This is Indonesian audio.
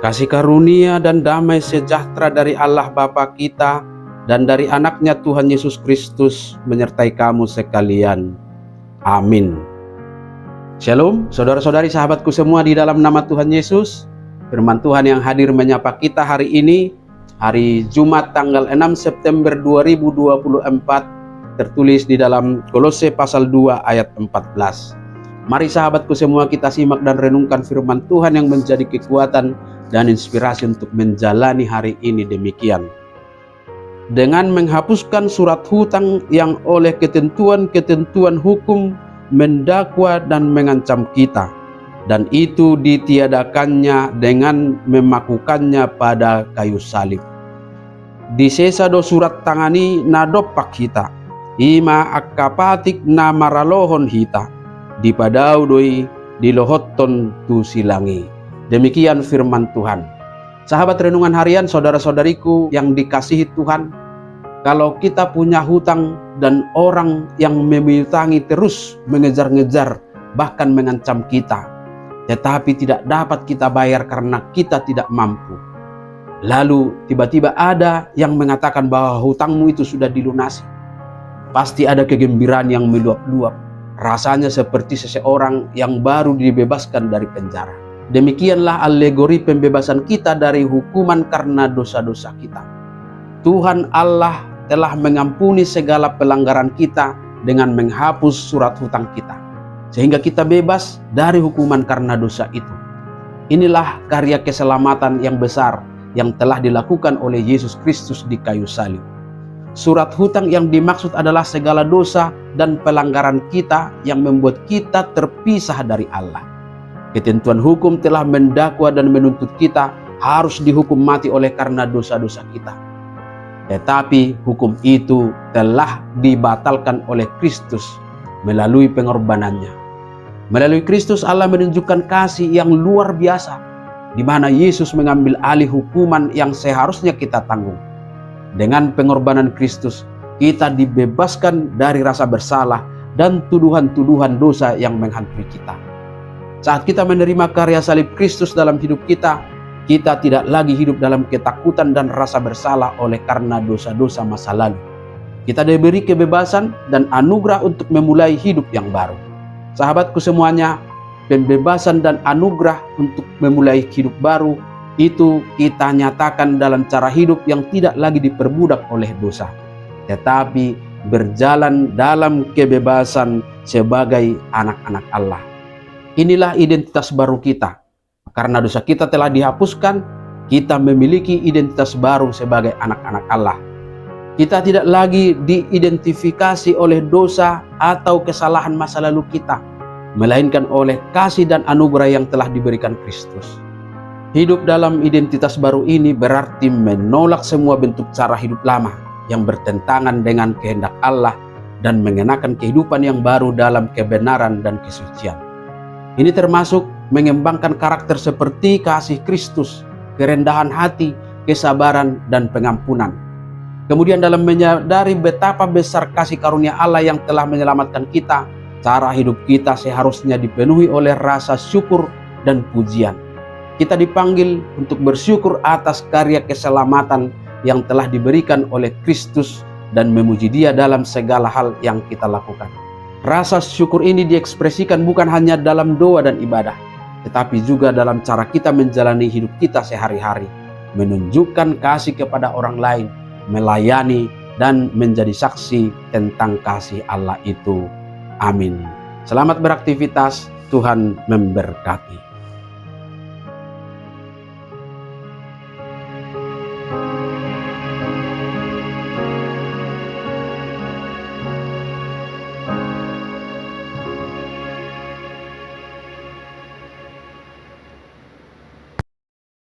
Kasih karunia dan damai sejahtera dari Allah Bapa kita dan dari anaknya Tuhan Yesus Kristus menyertai kamu sekalian. Amin. Shalom, saudara-saudari sahabatku semua di dalam nama Tuhan Yesus. Firman Tuhan yang hadir menyapa kita hari ini, hari Jumat tanggal 6 September 2024, tertulis di dalam Kolose pasal 2 ayat 14. Mari sahabatku semua kita simak dan renungkan firman Tuhan yang menjadi kekuatan dan inspirasi untuk menjalani hari ini demikian. Dengan menghapuskan surat hutang yang oleh ketentuan-ketentuan hukum mendakwa dan mengancam kita, dan itu ditiadakannya dengan memakukannya pada kayu salib. Disesa do surat tangani na dopak hita, ima akapatik na maralohon hita, dipadau doi dilohotton tu silangi. Demikian firman Tuhan. Sahabat renungan harian, saudara-saudariku yang dikasihi Tuhan, kalau kita punya hutang dan orang yang memiutangi terus mengejar-ngejar bahkan mengancam kita, tetapi tidak dapat kita bayar karena kita tidak mampu, lalu tiba-tiba ada yang mengatakan bahwa hutangmu itu sudah dilunasi, pasti ada kegembiraan yang meluap-luap. Rasanya seperti seseorang yang baru dibebaskan dari penjara. Demikianlah alegori pembebasan kita dari hukuman karena dosa-dosa kita. Tuhan Allah telah mengampuni segala pelanggaran kita dengan menghapus surat hutang kita, sehingga kita bebas dari hukuman karena dosa itu. Inilah karya keselamatan yang besar yang telah dilakukan oleh Yesus Kristus di kayu salib. Surat hutang yang dimaksud adalah segala dosa dan pelanggaran kita yang membuat kita terpisah dari Allah. Ketentuan hukum telah mendakwa dan menuntut kita harus dihukum mati oleh karena dosa-dosa kita. Tetapi hukum itu telah dibatalkan oleh Kristus melalui pengorbanannya. Melalui Kristus Allah menunjukkan kasih yang luar biasa, di mana Yesus mengambil alih hukuman yang seharusnya kita tanggung. Dengan pengorbanan Kristus, kita dibebaskan dari rasa bersalah dan tuduhan-tuduhan dosa yang menghantui kita. Saat kita menerima karya salib Kristus dalam hidup kita, kita tidak lagi hidup dalam ketakutan dan rasa bersalah oleh karena dosa-dosa masa lalu. Kita diberi kebebasan dan anugerah untuk memulai hidup yang baru. Sahabatku semuanya, pembebasan dan anugerah untuk memulai hidup baru itu kita nyatakan dalam cara hidup yang tidak lagi diperbudak oleh dosa, tetapi berjalan dalam kebebasan sebagai anak-anak Allah. Inilah identitas baru kita. Karena dosa kita telah dihapuskan, kita memiliki identitas baru sebagai anak-anak Allah. Kita tidak lagi diidentifikasi oleh dosa atau kesalahan masa lalu kita, melainkan oleh kasih dan anugerah yang telah diberikan Kristus. Hidup dalam identitas baru ini berarti menolak semua bentuk cara hidup lama yang bertentangan dengan kehendak Allah dan mengenakan kehidupan yang baru dalam kebenaran dan kesucian. Ini termasuk mengembangkan karakter seperti kasih Kristus, kerendahan hati, kesabaran, dan pengampunan. Kemudian dalam menyadari betapa besar kasih karunia Allah yang telah menyelamatkan kita, cara hidup kita seharusnya dipenuhi oleh rasa syukur dan pujian. Kita dipanggil untuk bersyukur atas karya keselamatan yang telah diberikan oleh Kristus dan memuji Dia dalam segala hal yang kita lakukan. Rasa syukur ini diekspresikan bukan hanya dalam doa dan ibadah, tetapi juga dalam cara kita menjalani hidup kita sehari-hari, menunjukkan kasih kepada orang lain, melayani, dan menjadi saksi tentang kasih Allah itu. Amin. Selamat beraktivitas, Tuhan memberkati.